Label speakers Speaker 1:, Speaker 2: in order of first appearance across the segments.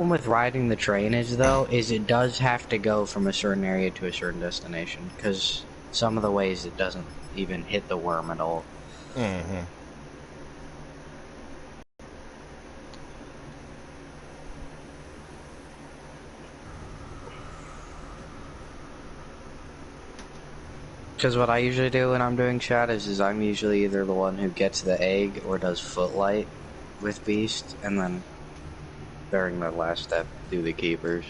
Speaker 1: With riding the train is though is it does have to go from a certain area to a certain destination because some of the ways it doesn't even hit the worm at all.
Speaker 2: Mm-hmm.
Speaker 1: Because what I usually do when I'm doing shadows is I'm usually either the one who gets the egg or does footlight with Beast, and then during the last step do the keepers.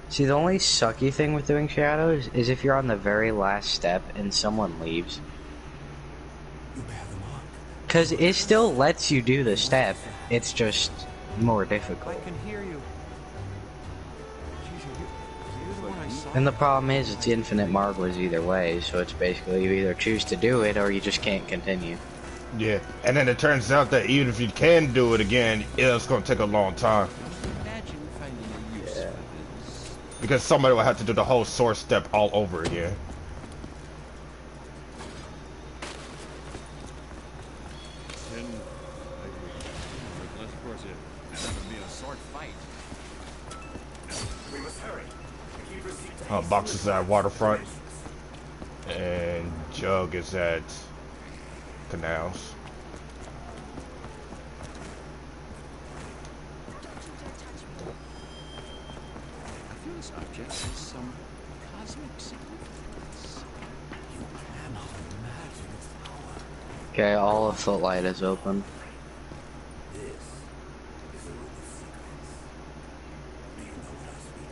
Speaker 1: See, the only sucky thing with doing shadows is if you're on the very last step and someone leaves. Because it still lets you do the step, it's just more difficult.
Speaker 3: I can hear you.
Speaker 1: And the problem is, it's infinite marbles either way, so it's basically you either choose to do it or you just can't continue.
Speaker 2: Yeah, and then it turns out that even if you can do it again, it's going to take a long time.
Speaker 3: Imagine finding a use for this.
Speaker 2: Because somebody will have to do the whole source step all over again.
Speaker 3: Unless, of course, it would be a sword fight.
Speaker 4: We must hurry.
Speaker 2: Box is at Waterfront, and Jug is at Canals.
Speaker 3: I feel this object has some cosmic significance. You cannot imagine its power.
Speaker 1: Okay, all of Footlight is open.
Speaker 4: This is a room of secrets. Do you know what I speak?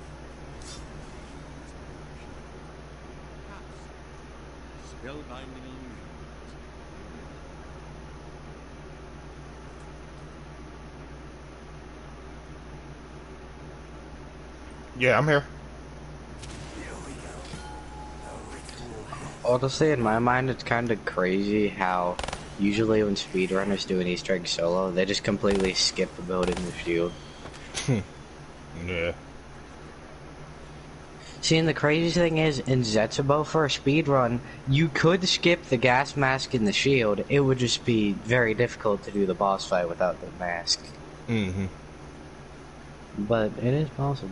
Speaker 3: Spellbinding illusions.
Speaker 2: Yeah, I'm here.
Speaker 1: Honestly, in my mind, it's kind of crazy how usually when speedrunners do an Easter egg solo, they just completely skip building the shield.
Speaker 2: Yeah.
Speaker 1: See, and the crazy thing is, in Zetsubo for a speedrun, you could skip the gas mask in the shield. It would just be very difficult to do the boss fight without the mask.
Speaker 2: Mm-hmm.
Speaker 1: But it is possible.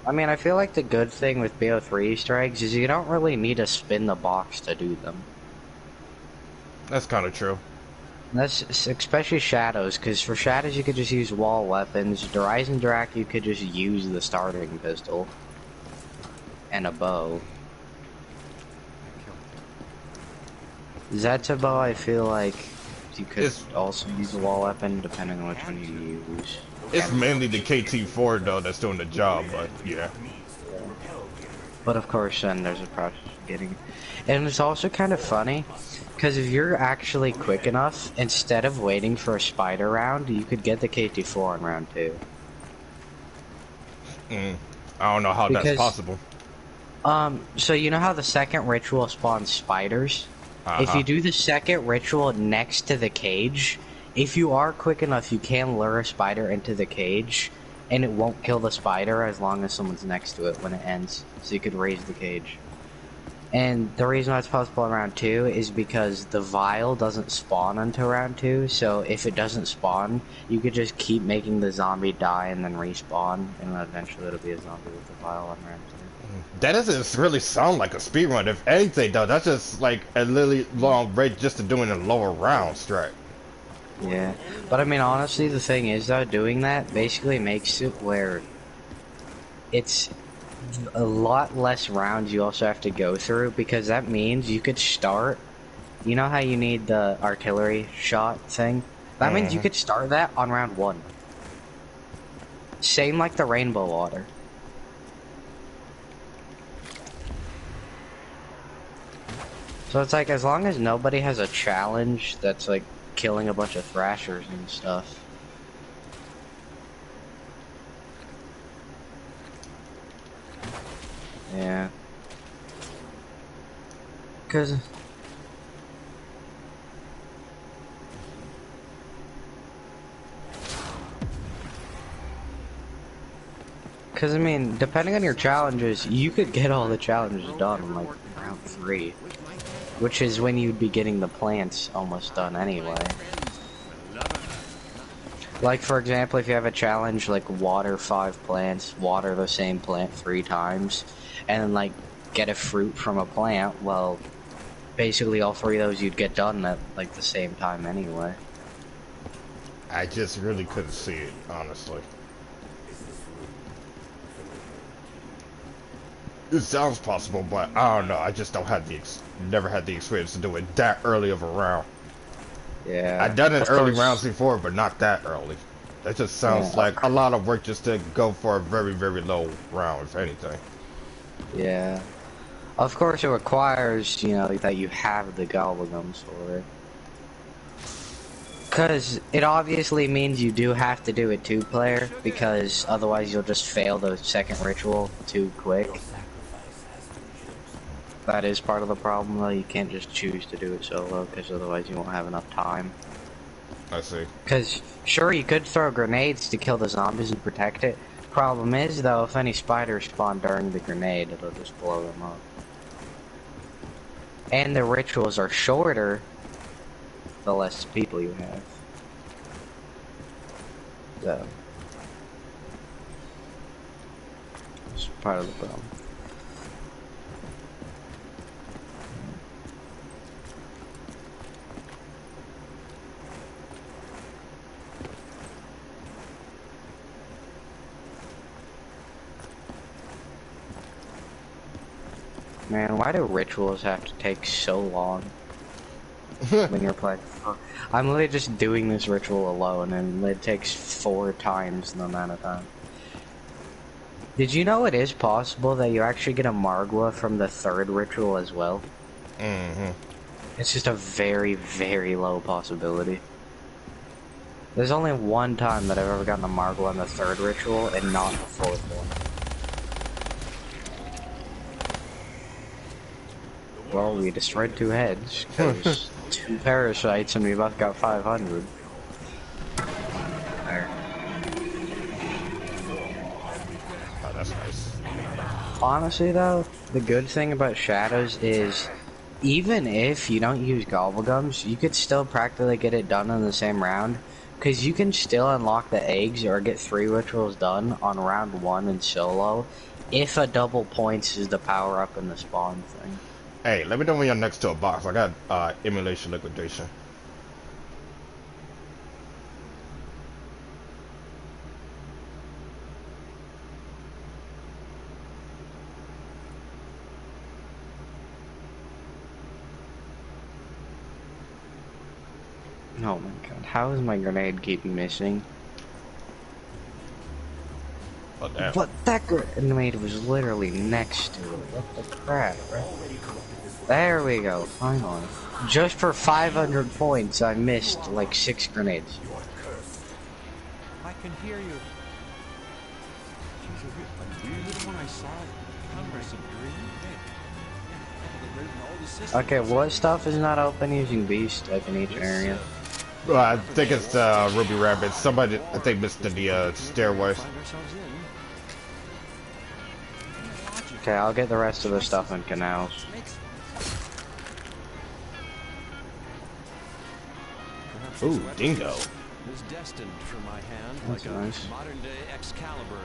Speaker 1: I mean, I feel like the good thing with BO3 Easter eggs is you don't really need to spin the box to do them.
Speaker 2: That's kind of true.
Speaker 1: That's especially shadows, because for shadows you could just use wall weapons. Horizon Drac you could just use the starting pistol and a bow. Zetsubo, I feel like you could also use a wall weapon depending on which one you use.
Speaker 2: It's mainly the KT4 though that's doing the job, but yeah.
Speaker 1: But of course, then there's a process of getting it. And it's also kind of funny, because if you're actually quick enough, instead of waiting for a spider round, you could get the KT4 in round 2.
Speaker 2: I don't know how that's possible.
Speaker 1: So you know how the second ritual spawns spiders? If you do the second ritual next to the cage, if you are quick enough, you can lure a spider into the cage, and it won't kill the spider as long as someone's next to it when it ends. So you could raise the cage. And the reason why it's possible in round 2 is because the vial doesn't spawn until round 2, so if it doesn't spawn, you could just keep making the zombie die and then respawn, and then eventually it'll be a zombie with the vial on round 2.
Speaker 2: That doesn't really sound like a speedrun. If anything though, that's just like a really long race just to doing a lower round strike.
Speaker 1: Yeah, but I mean honestly the thing is though, doing that basically makes it where it's a lot less rounds you also have to go through, because that means you could start, you know how you need the artillery shot thing? That means you could start that on round 1. Same like the rainbow water. So it's like, as long as nobody has a challenge that's like killing a bunch of thrashers and stuff. Yeah. Cause Because, I mean, depending on your challenges, you could get all the challenges done in, like, round 3. Which is when you'd be getting the plants almost done anyway. Like, for example, if you have a challenge, like, water 5 plants, water the same plant 3 times, and then, like, get a fruit from a plant, well, basically all 3 of those you'd get done at, like, the same time anyway.
Speaker 2: I just really couldn't see it, honestly. It sounds possible, but I don't know. I just don't have never had the experience to do it that early of a round.
Speaker 1: Yeah.
Speaker 2: I've done it early rounds before, but not that early. That just sounds like a lot of work just to go for a very, very low round, if anything.
Speaker 1: Yeah. Of course, it requires, you know, that you have the gobblegums for it. Because it obviously means you do have to do it 2-player, because otherwise you'll just fail the second ritual too quick. That is part of the problem, though. You can't just choose to do it solo, because otherwise you won't have enough time.
Speaker 2: I see.
Speaker 1: Because, sure, you could throw grenades to kill the zombies and protect it. Problem is, though, if any spiders spawn during the grenade, it'll just blow them up. And the rituals are shorter, the less people you have. So, it's part of the problem. Man, why do rituals have to take so long when you're playing? I'm literally just doing this ritual alone, and it takes 4 times the amount of time. Did you know it is possible that you actually get a Margwa from the 3rd ritual as well?
Speaker 2: Mm-hmm.
Speaker 1: It's just a very, very low possibility. There's only one time that I've ever gotten a Margwa in the 3rd ritual, and not the 4th one. Well, we destroyed 2 heads, because 2 parasites and we both got 500. There.
Speaker 2: Oh, that's nice.
Speaker 1: Honestly though, the good thing about shadows is, even if you don't use gobblegums, you could still practically get it done in the same round, because you can still unlock the eggs or get 3 rituals done on round 1 in solo, if a double points is the power up in the spawn thing.
Speaker 2: Hey, let me know when you're next to a box. I got emulation liquidation.
Speaker 1: Oh my god, how is my grenade keep missing?
Speaker 2: Oh, damn.
Speaker 1: But that grenade was literally next to it. What the crap, bro? There we go, finally. Just for 500 points, I missed like 6 grenades.
Speaker 3: I can hear you. Are you the one I saw? Congress of Green?
Speaker 1: Okay, what stuff is not open using Beast, like in each area?
Speaker 2: Well, I think it's Ruby Rabbit. Somebody, I think, missed the stairways.
Speaker 1: Okay, I'll get the rest of the stuff in canals.
Speaker 2: Ooh, dingo.
Speaker 3: Was destined for my hand.
Speaker 1: That's
Speaker 3: like
Speaker 1: nice.
Speaker 3: A modern-day Excalibur.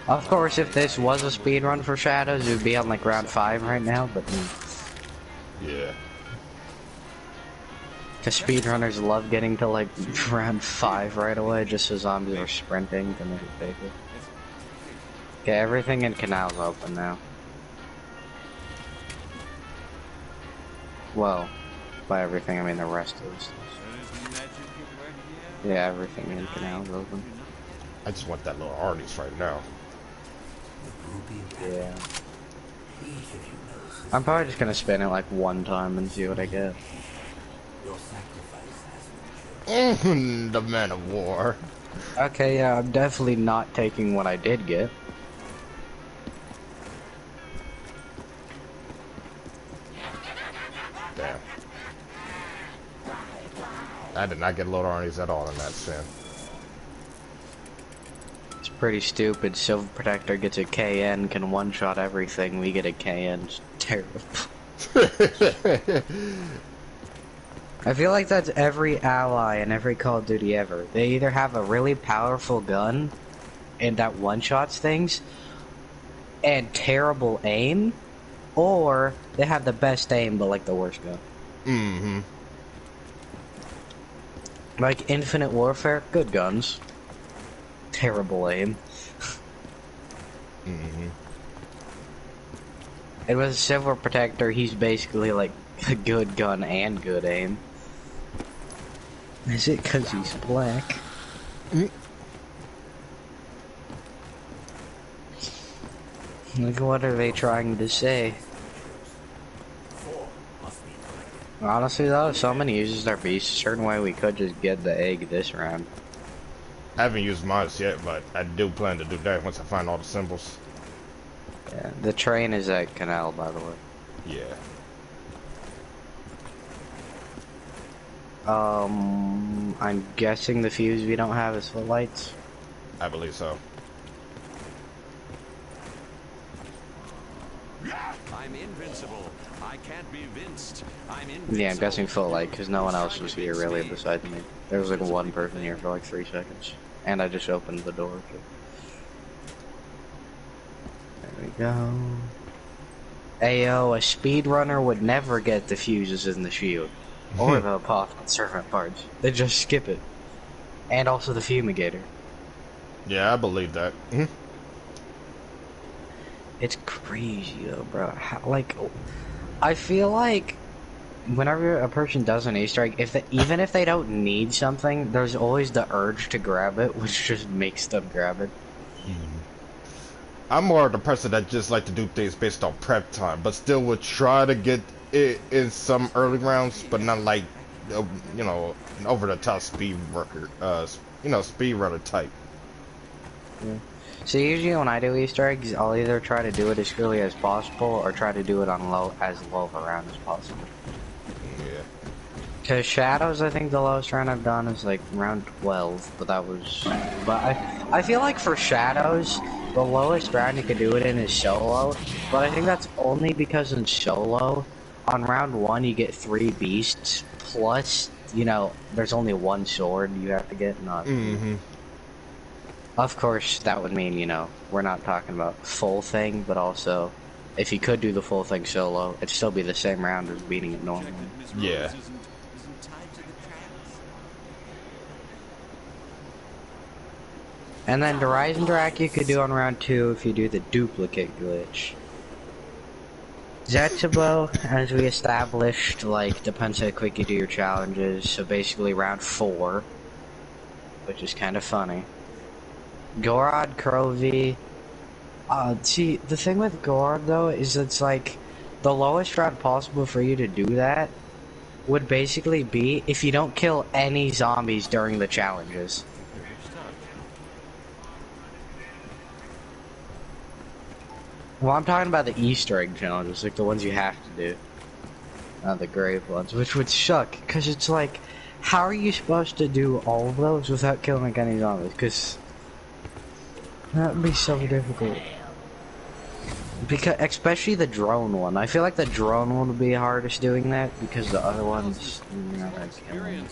Speaker 1: Of course, if this was a speedrun for Shadows, it would be on like round 5 right now, but...
Speaker 2: Yeah.
Speaker 1: Because speedrunners love getting to like round 5 right away, just so zombies are sprinting to make it bigger. Okay, everything in canal's open now. Well, by everything I mean the rest of this. Yeah, everything in canal's open.
Speaker 2: I just want that little artist right now.
Speaker 1: Yeah. I'm probably just gonna spin it like 1 time and see what I get.
Speaker 2: The Man of War.
Speaker 1: Okay, yeah, I'm definitely not taking what I did get.
Speaker 2: Damn. I did not get load armies at all in that spin.
Speaker 1: It's pretty stupid. Silver Protector gets a KN, can one-shot everything. We get a KN. It's terrible. I feel like that's every ally in every Call of Duty ever. They either have a really powerful gun and that one-shots things and terrible aim, or they have the best aim but like the worst gun.
Speaker 2: Mm-hmm.
Speaker 1: Like Infinite Warfare, good guns. Terrible aim.
Speaker 2: Mm-hmm.
Speaker 1: And with Silver Protector, he's basically like a good gun and good aim. Is it because he's black? Like, what are they trying to say? Honestly though, if someone uses their beast a certain way, we could just get the egg this round.
Speaker 2: I haven't used mine yet, but I do plan to do that once I find all the symbols.
Speaker 1: Yeah, the train is at Canal, by the way.
Speaker 2: Yeah.
Speaker 1: I'm guessing the fuse we don't have is footlights.
Speaker 2: I believe so.
Speaker 3: I'm invincible. I can't be vinced. I'm invincible.
Speaker 1: Yeah, I'm guessing footlight because no one else was here really besides me. There was like one person here for like 3 seconds, and I just opened the door. So. There we go. Ayo, a speedrunner would never get the fuses in the shield. Or the pop servant parts. They just skip it. And also the fumigator.
Speaker 2: Yeah, I believe that.
Speaker 1: It's crazy though, bro. How, like, I feel like whenever a person does an Easter egg, even if they don't need something, there's always the urge to grab it, which just makes them grab it.
Speaker 2: I'm more of the person that just like to do things based on prep time, but still would try to get it in some early rounds, but not like, you know, over the top speed worker, speed runner type.
Speaker 1: Yeah. So usually when I do Easter eggs, I'll either try to do it as early as possible or try to do it on as low of a round as possible.
Speaker 2: Yeah.
Speaker 1: Cause Shadows, I think the lowest round I've done is like round 12, but that was. But I feel like for Shadows, the lowest round you could do it in is solo. But I think that's only because in solo, on round 1 you get 3 beasts plus, you know, there's only 1 sword you have to get. Not.
Speaker 2: Mm-hmm.
Speaker 1: Of course, that would mean, you know, we're not talking about full thing, but also, if you could do the full thing solo, it'd still be the same round as beating it normally.
Speaker 2: Yeah.
Speaker 1: And then the Horizon Drac you could do on round 2 if you do the duplicate glitch. Zetsubo, as we established, like, depends how quick you do your challenges, so basically round 4, which is kind of funny. Gorod, Krovi. See, the thing with Gorod though is it's like the lowest round possible for you to do that would basically be if you don't kill any zombies during the challenges. Well, I'm talking about the Easter egg challenges, like the ones you have to do. Not the grave ones, which would suck, because it's like, how are you supposed to do all of those without killing like any zombies? Because that would be so difficult. Because, especially the drone one. I feel like the drone one would be hardest doing that, because the other ones, you're not gonna kill them.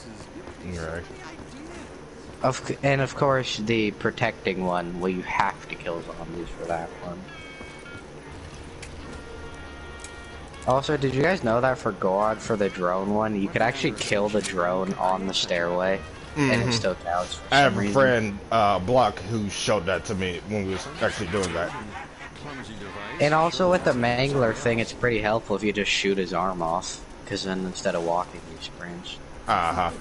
Speaker 2: Right.
Speaker 1: And of course, the protecting one, well, you have to kill zombies for that one. Also, did you guys know that for Gorod, for the drone one, you could actually kill the drone on the stairway? And it still counts for some
Speaker 2: I have a
Speaker 1: reason.
Speaker 2: friend, Block, who showed that to me when we was actually doing that.
Speaker 1: And also with the Mangler thing, it's pretty helpful if you just shoot his arm off, because then instead of walking, he sprints.
Speaker 2: Uh-huh.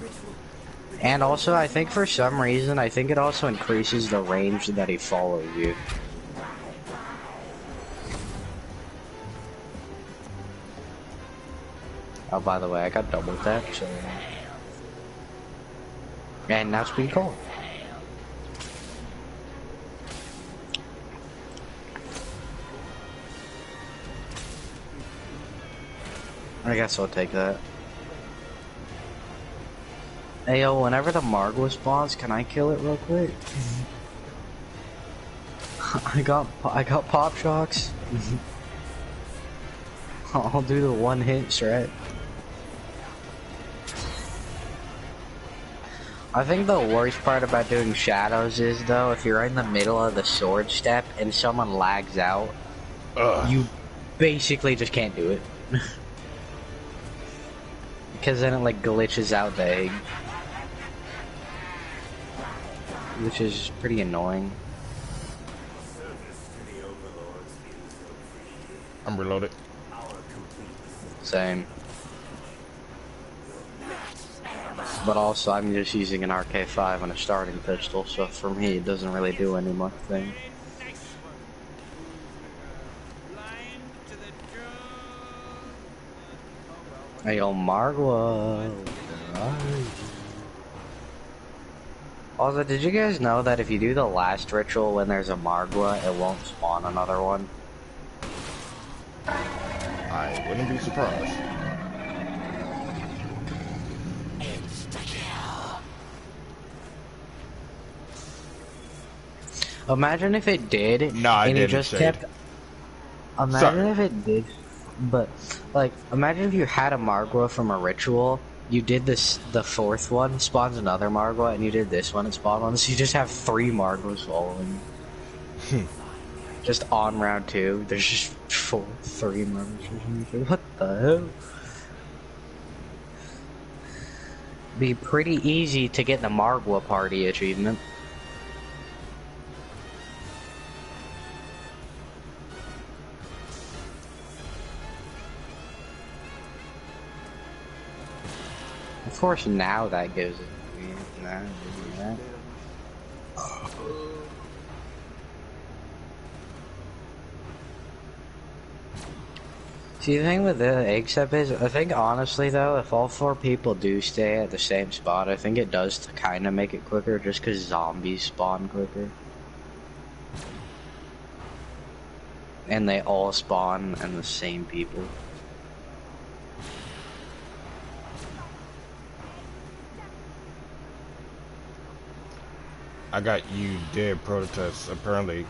Speaker 1: And also, I think for some reason, I think it also increases the range that he follows you. Oh, by the way, I got double tap, so... And now it's pretty cool. I guess I'll take that. Hey yo, whenever the Margwa spawns, can I kill it real quick? I got pop shocks. I'll do the one hit strat. I think the worst part about doing shadows is though, if you're in the middle of the sword step and someone lags out, you basically just can't do it. Because then it like glitches out the egg. Which is pretty annoying.
Speaker 2: I'm reloaded.
Speaker 1: Same. But also, I'm just using an RK5 and a starting pistol, so for me, it doesn't really do any much thing. Hey, yo, Margwa. Also, did you guys know that if you do the last ritual when there's a Margwa, it won't spawn another one?
Speaker 2: I wouldn't be surprised.
Speaker 1: Imagine if it did,
Speaker 2: Nah,
Speaker 1: and you just kept... Imagine if it did, but, like, imagine if you had a Margwa from a ritual, you did this, the fourth one, spawns another Margwa, and you did this one, it spawned one, so you just have 3 Margwas following you. Just on round 2, there's just 3 Margwas. What the hell? Be pretty easy to get the Margwa party achievement. Of course, now that gives it. See, the thing with the egg step is, I think honestly though, if all 4 people do stay at the same spot, I think it does to kind of make it quicker, just because zombies spawn quicker. And they all spawn and the same people.
Speaker 2: I got you dead prototypes apparently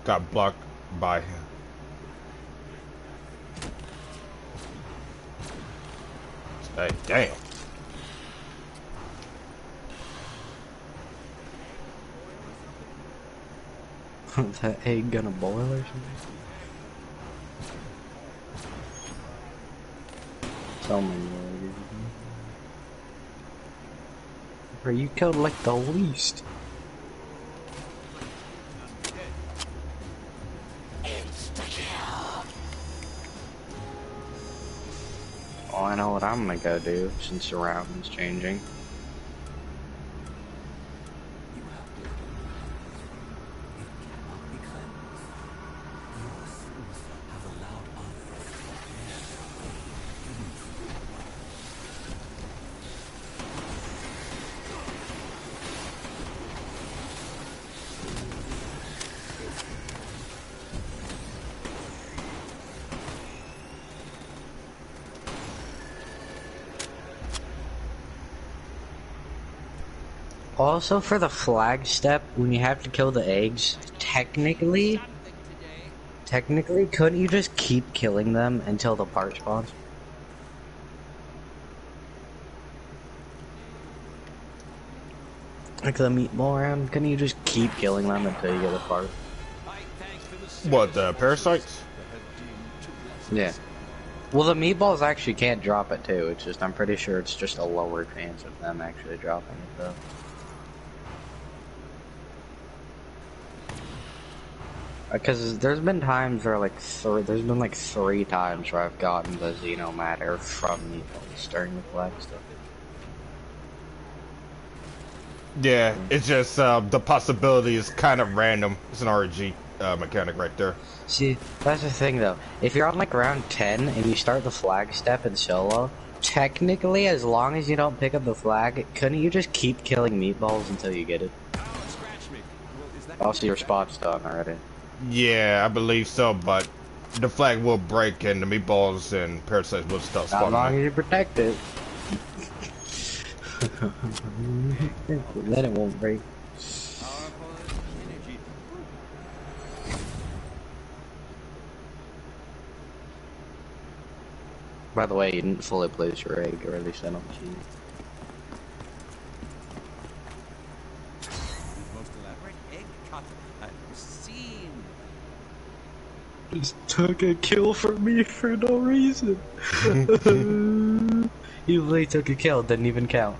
Speaker 2: got blocked by him. Hey, damn.
Speaker 1: That egg gonna boil or something? So many eggs. Bro, you killed like the least. Oh, I know what I'm gonna go do since the round is changing. Also, for the flag step, when you have to kill the eggs, technically, couldn't you just keep killing them until the part spawns? Like the meatball round, couldn't you just keep killing them until you get the part?
Speaker 2: What, the parasites?
Speaker 1: Yeah. Well, the meatballs actually can't drop it too, it's just, I'm pretty sure it's just a lower chance of them actually dropping it though. Because there's been times where there's been like 3 times where I've gotten the Xeno matter from meatballs during the flag stuff.
Speaker 2: Yeah, it's just the possibility is kind of random. It's an RNG mechanic right there.
Speaker 1: See, that's the thing though. If you're on like round 10 and you start the flag step in solo, technically, as long as you don't pick up the flag, couldn't you just keep killing meatballs until you get it? Also, your spot's done already.
Speaker 2: Yeah, I believe so, but the flag will break and the meatballs and parasites will stop spawning.
Speaker 1: As long as you protect it. Then it won't break. By the way, you didn't fully place your egg, or at least I don't see it.
Speaker 3: The most elaborate egg cut I've seen.
Speaker 1: Just took a kill from me for no reason. You literally took a kill, didn't even count.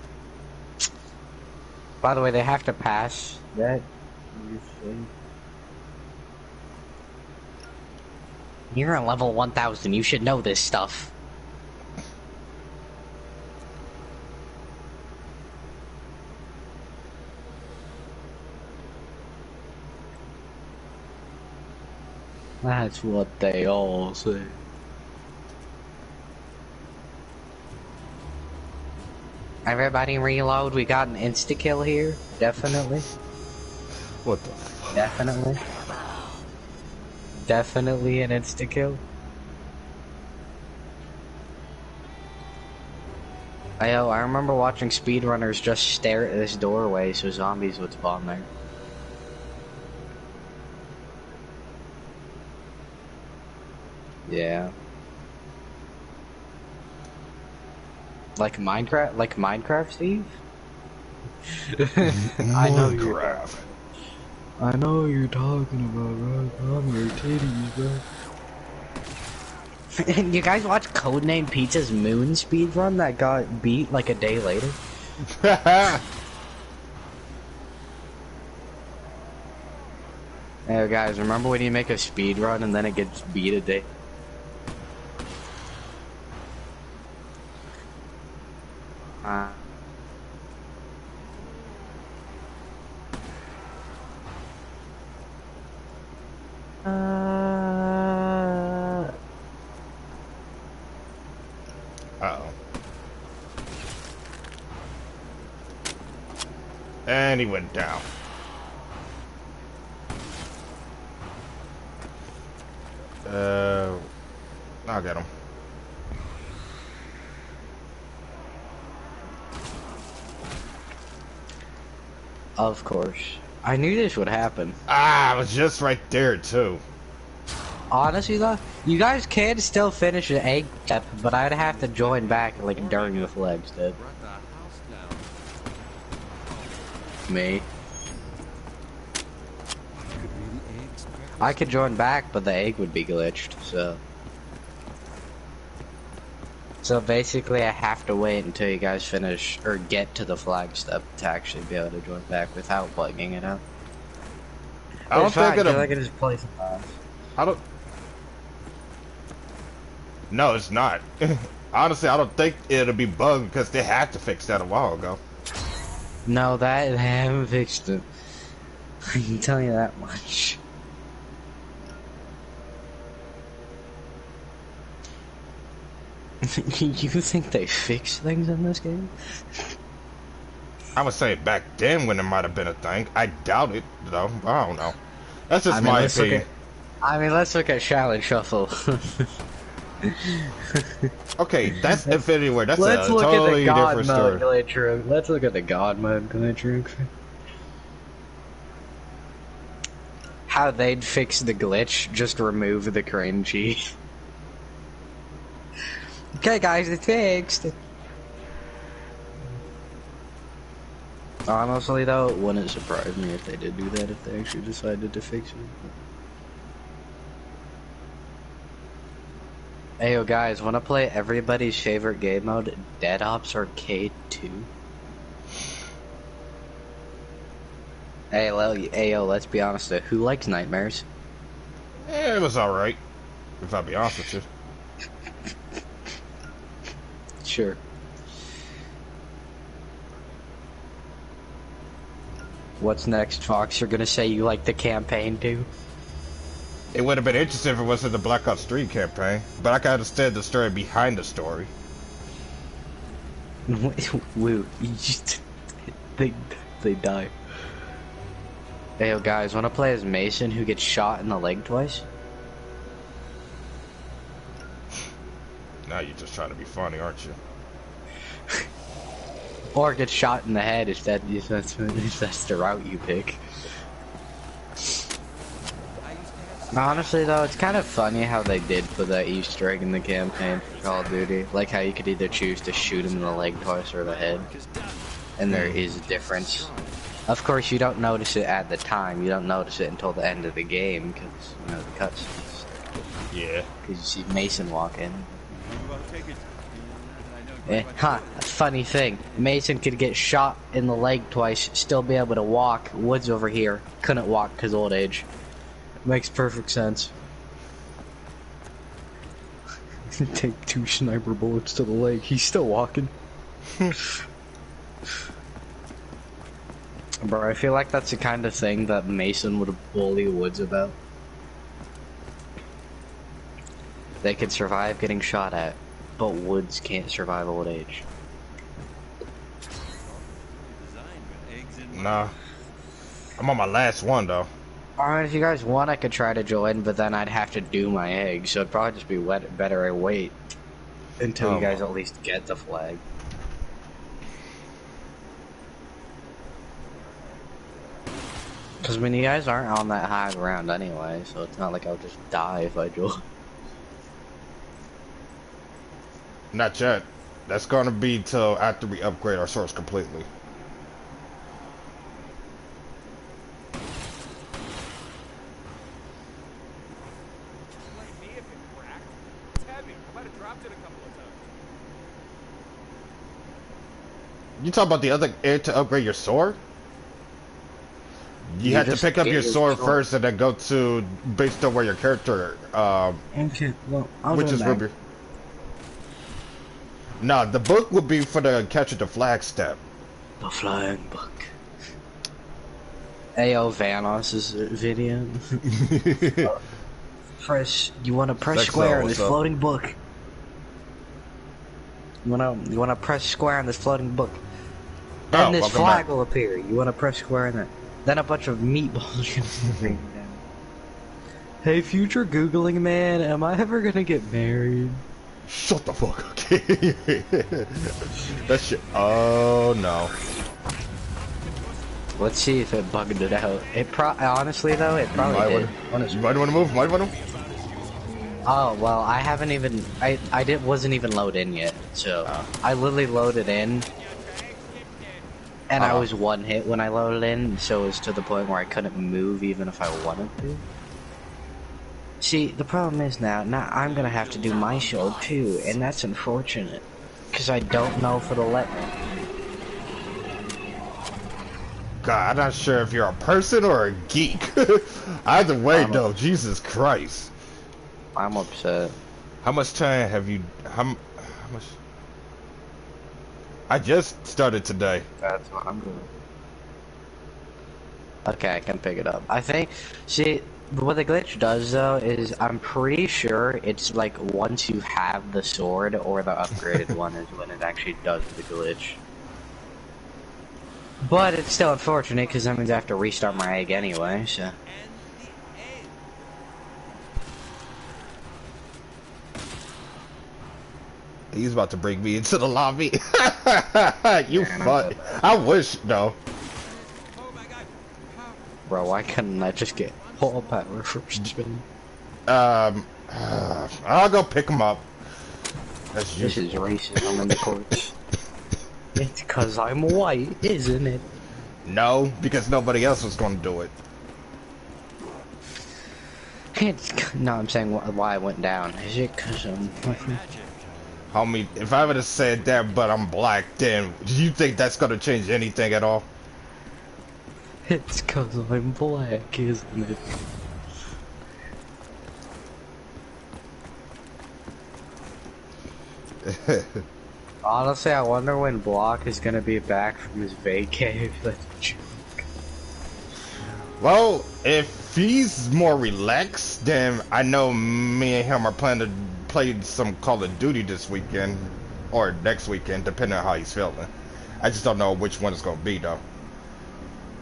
Speaker 1: By the way, they have to pass that. You're a level 1000, you should know this stuff. That's what they all say. Everybody reload, we got an insta-kill here, definitely.
Speaker 2: What the fuck?
Speaker 1: Definitely. Definitely an insta-kill. I remember watching speedrunners just stare at this doorway so zombies would spawn there. Yeah. Like Minecraft, Steve? I know you're talking about, bro. I'm your titties, bro. You guys watch Codename Pizza's Moon speedrun that got beat like a day later? Hey guys, remember when you make a speedrun and then it gets beat a day?
Speaker 2: Uh-oh. And he went down. I'll get him.
Speaker 1: Of course. I knew this would happen.
Speaker 2: Ah, I was just right there, too.
Speaker 1: Honestly though, you guys can still finish the egg step, but I'd have to join back like during the flag step.
Speaker 3: Brought the house down.
Speaker 1: Me.
Speaker 3: Could be the egg's purpose.
Speaker 1: I could join back, but the egg would be glitched, so. So basically I have to wait until you guys finish, or get to the flag step to actually be able to join back without bugging it out.
Speaker 2: I don't think it'll...
Speaker 1: I can just play some times.
Speaker 2: I don't... No, it's not. Honestly, I don't think it'll be bugged because they had to fix that a while ago.
Speaker 1: No, they haven't fixed it. I can tell you that much. You think they fix things in this game?
Speaker 2: I would say back then when it might have been a thing. I doubt it, though. I don't know. That's just my opinion.
Speaker 1: Let's look at Challenge Shuffle.
Speaker 2: Okay, that's Infinity War. That's
Speaker 1: Let's
Speaker 2: a
Speaker 1: look
Speaker 2: totally
Speaker 1: at the God
Speaker 2: different
Speaker 1: mode
Speaker 2: story.
Speaker 1: glitch room. Let's look at the God mode glitch room. How they'd fix the glitch, just remove the cringy. Okay guys, it's fixed. Honestly though, it wouldn't surprise me if they did do that, if they actually decided to fix it. Hey yo guys, wanna play everybody's favorite game mode, Dead Ops Arcade 2? Hey yo, let's be honest though, who likes Nightmares?
Speaker 2: Yeah, it was alright. If I'll be honest with you.
Speaker 1: Sure. What's next, Fox? You're gonna say you like the campaign too?
Speaker 2: It would have been interesting if it wasn't the Black Ops 3 campaign, but I can understand the story behind the story.
Speaker 1: Woo, they die. Hey yo guys, wanna play as Mason who gets shot in the leg twice?
Speaker 2: Now you're just trying to be funny, aren't you?
Speaker 1: Or gets shot in the head if that's the route you pick.
Speaker 3: I used to have
Speaker 1: Honestly though, it's kind of funny how they did put that Easter egg in the campaign for Call of Duty. Like how you could either choose to shoot him in the leg twice or the head. And there is a difference. Of course, you don't notice it at the time. You don't notice it until the end of the game, because, you know, the cutscenes.
Speaker 2: Yeah.
Speaker 1: Because you see Mason walk in. Funny thing. Mason could get shot in the leg twice, still be able to walk. Woods over here couldn't walk because old age. Makes perfect sense. Take 2 sniper bullets to the leg. He's still walking. Bro, I feel like that's the kind of thing that Mason would bully Woods about. They could survive getting shot at, but Woods can't survive old age.
Speaker 2: Nah. I'm on my last one, though.
Speaker 1: Alright, if you guys want, I could try to join, but then I'd have to do my egg, so it'd probably just be better I wait until you guys at least get the flag. Because, I mean, you guys aren't on that high ground anyway, so it's not like I'll just die if I join.
Speaker 2: Not yet. That's gonna be till after we upgrade our source completely. You talk about the other to upgrade your sword? You have to pick up your sword first and then go to based on where your character
Speaker 1: okay, well,
Speaker 2: which is Ruby. No, the book would be for the capture the flag step.
Speaker 1: The flying book. Ayo Vanos' video. You wanna press square on this floating book. You wanna press square on this floating book. Then this flag will appear. You wanna press square on that. Then a bunch of meatballs gonna rain down. Hey, future Googling man, am I ever gonna get married?
Speaker 2: Shut the fuck up, okay? That shit. Oh no.
Speaker 1: Let's see if it bugged it out. Honestly though, it probably did.
Speaker 2: You might wanna move.
Speaker 1: Oh well, I haven't even. Wasn't even loaded in yet. So I literally loaded in. And I was one hit when I loaded in, so it was to the point where I couldn't move even if I wanted to. See, the problem is now I'm gonna have to do my show too, and that's unfortunate. Because I don't know if it'll let me.
Speaker 2: God, I'm not sure if you're a person or a geek. Either way, though, Jesus Christ.
Speaker 1: I'm upset.
Speaker 2: How much time have you... How much... I just started today.
Speaker 1: That's what I'm doing. Okay, I can pick it up. I think, see, what the glitch does though is I'm pretty sure it's like once you have the sword or the upgraded one is when it actually does the glitch. But it's still unfortunate because that means I have to restart my egg anyway, so.
Speaker 2: He's about to bring me into the lobby. You fuck. I wish, though.
Speaker 1: Bro, why couldn't I just get whole power first spin?
Speaker 2: I'll go pick him up.
Speaker 1: This is racism in the courts. It's cause I'm white, isn't it?
Speaker 2: No, because nobody else was gonna do it.
Speaker 1: No, I'm saying why I went down. Is it cause I'm...
Speaker 2: Homie, if I would have said that, but I'm black, then do you think that's gonna change anything at all?
Speaker 1: It's cause I'm black, isn't it? Honestly, I wonder when Block is gonna be back from his vacay. That's a joke.
Speaker 2: Well, if he's more relaxed, then I know me and him are planning to play some Call of Duty this weekend or next weekend, depending on how he's feeling. I just don't know which one it's gonna be though.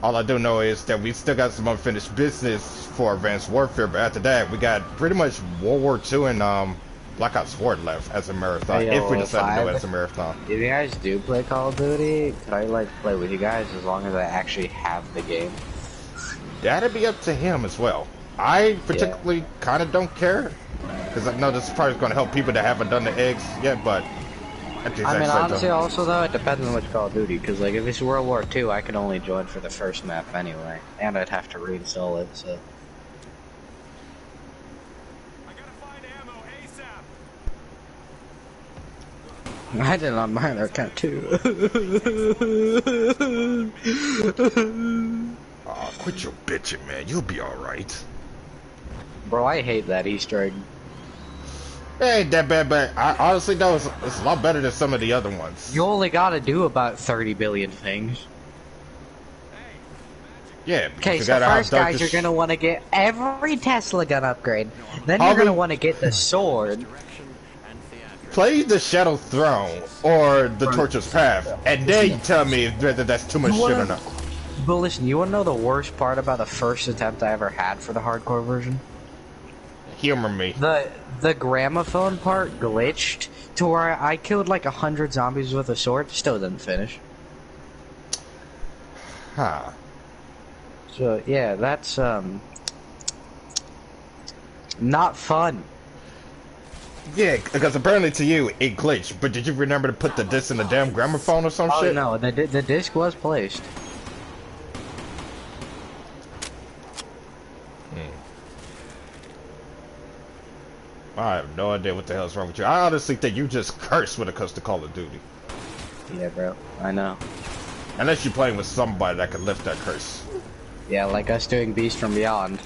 Speaker 2: All I do know is that we still got some unfinished business for Advanced Warfare, but after that, we got pretty much World War II and Black Ops 4 left as a marathon,
Speaker 1: hey,
Speaker 2: if we decide to do it as a marathon.
Speaker 1: If you guys do play Call of Duty, could I like play with you guys as long as I actually have the game?
Speaker 2: That'd be up to him as well. I particularly kind of don't care, because I know this is probably going to help people that haven't done the eggs yet, but at the
Speaker 1: I
Speaker 2: exact
Speaker 1: mean,
Speaker 2: same
Speaker 1: honestly,
Speaker 2: time.
Speaker 1: also though, it depends on which Call of Duty, because like if it's World War II, I can only join for the first map anyway, and I'd have to reinstall it, so.
Speaker 3: I gotta find ammo ASAP.
Speaker 1: I did it on my other account too.
Speaker 2: Aw, quit your bitching, man. You'll be alright.
Speaker 1: Bro, I hate that Easter egg.
Speaker 2: It ain't that bad, but I honestly know it's a lot better than some of the other ones.
Speaker 1: You only gotta do about 30 billion things.
Speaker 2: Yeah, because
Speaker 1: Okay,
Speaker 2: you
Speaker 1: so
Speaker 2: gotta have
Speaker 1: first, guys,
Speaker 2: Darkest-
Speaker 1: you're gonna want to get every Tesla gun upgrade. Then
Speaker 2: How
Speaker 1: you're gonna
Speaker 2: many-
Speaker 1: want to get the sword.
Speaker 2: Play the Shadow Throne or the Torturous Path, and then you tell me if that's too much shit or not.
Speaker 1: But listen, you wanna know the worst part about the first attempt I ever had for the hardcore version?
Speaker 2: Humor me.
Speaker 1: The gramophone part glitched to where I killed like 100 zombies with a sword, still didn't finish.
Speaker 2: Huh.
Speaker 1: So yeah, that's not fun.
Speaker 2: Yeah, because apparently to you it glitched, but did you remember to put the disc in the damn gramophone or some
Speaker 1: Oh
Speaker 2: shit?
Speaker 1: no, the disc was placed.
Speaker 2: I have no idea what the hell's wrong with you. I honestly think you just curse when it comes to Call of Duty.
Speaker 1: Yeah, bro, I know.
Speaker 2: Unless you're playing with somebody that can lift that curse.
Speaker 1: Yeah, like us doing Beast from Beyond.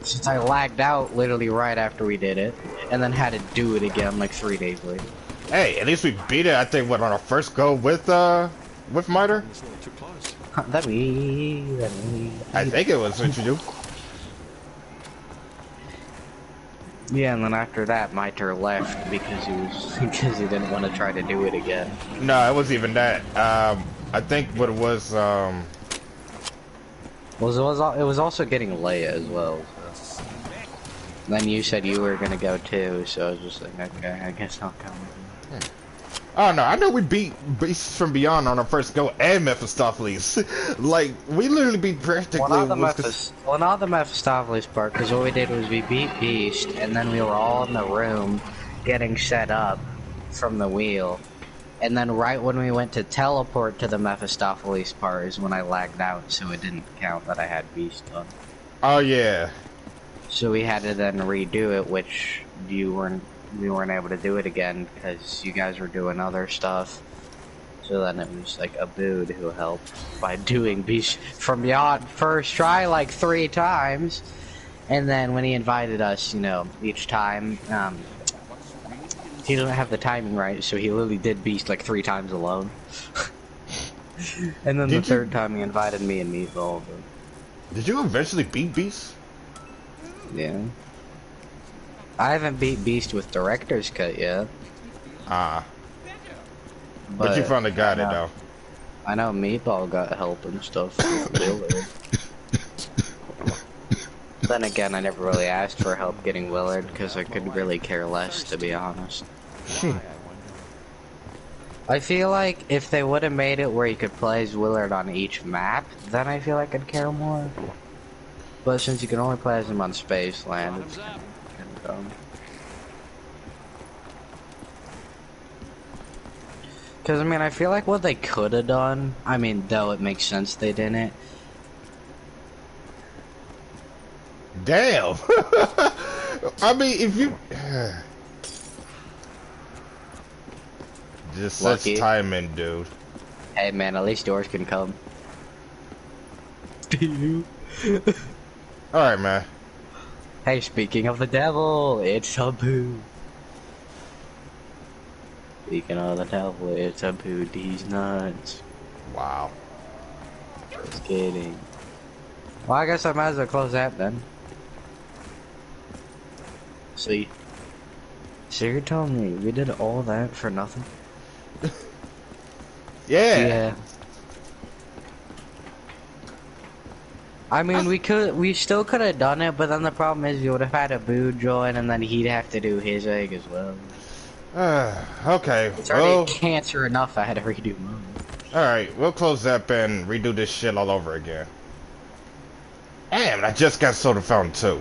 Speaker 1: Since I lagged out literally right after we did it, and then had to do it again like 3 days later.
Speaker 2: Hey, at least we beat it, I think, what, on our first go with Miter?
Speaker 3: It's a little too close.
Speaker 1: That me.
Speaker 2: I think it was what you do.
Speaker 1: Yeah, and then after that, Miter left because he didn't want to try to do it again.
Speaker 2: No, it wasn't even that. I think what it was,
Speaker 1: Well, it was also getting Leia as well. So. Then you said you were gonna go too, so I was just like, okay, I guess I'll come.
Speaker 2: oh no, I know we beat Beasts from Beyond on our first go and Mephistopheles. Like, we literally beat practically...
Speaker 1: Well, not the Mephistopheles part, because what we did was we beat Beast, and then we were all in the room getting set up from the wheel. And then right when we went to teleport to the Mephistopheles part is when I lagged out, so it didn't count that I had Beast on.
Speaker 2: Oh yeah.
Speaker 1: So we had to then redo it, which we weren't able to do it again because you guys were doing other stuff. So then it was like Abood who helped by doing Beast from Beyond first try like 3 times. And then when he invited us, you know, each time, he didn't have the timing right, so he literally did Beast like 3 times alone. And then the third time he invited me and Meatball.
Speaker 2: Did you eventually beat Beast?
Speaker 1: Yeah. I haven't beat Beast with Director's Cut yet.
Speaker 2: But you finally got it though.
Speaker 1: I know Meatball got help and stuff with Willard. Then again, I never really asked for help getting Willard because I could really care less, to be honest. I feel like if they would have made it where you could play as Willard on each map, then I feel like I'd care more. But since you can only play as him on Spaceland, it's kind of dumb. Because, I mean, I feel like what they could have done, I mean, though it makes sense they didn't.
Speaker 2: Damn! I mean, if you... Just
Speaker 1: Lucky.
Speaker 2: such timing, dude.
Speaker 1: Hey, man, at least yours can come.
Speaker 2: Alright, man.
Speaker 1: Hey, speaking of the devil, it's Abu. Speaking of the devil, it's Abu. These nuts.
Speaker 2: Wow.
Speaker 1: Just kidding. Well, I guess I might as well close that then. See. So you're telling me we did all that for nothing?
Speaker 2: Yeah.
Speaker 1: I mean, we still could have done it, but then the problem is we would have had Abu join, and then he'd have to do his egg as well.
Speaker 2: Okay.
Speaker 1: It's already cancer enough I had to redo mine.
Speaker 2: Alright, we'll close up and redo this shit all over again. Damn, I just got soda fountain too.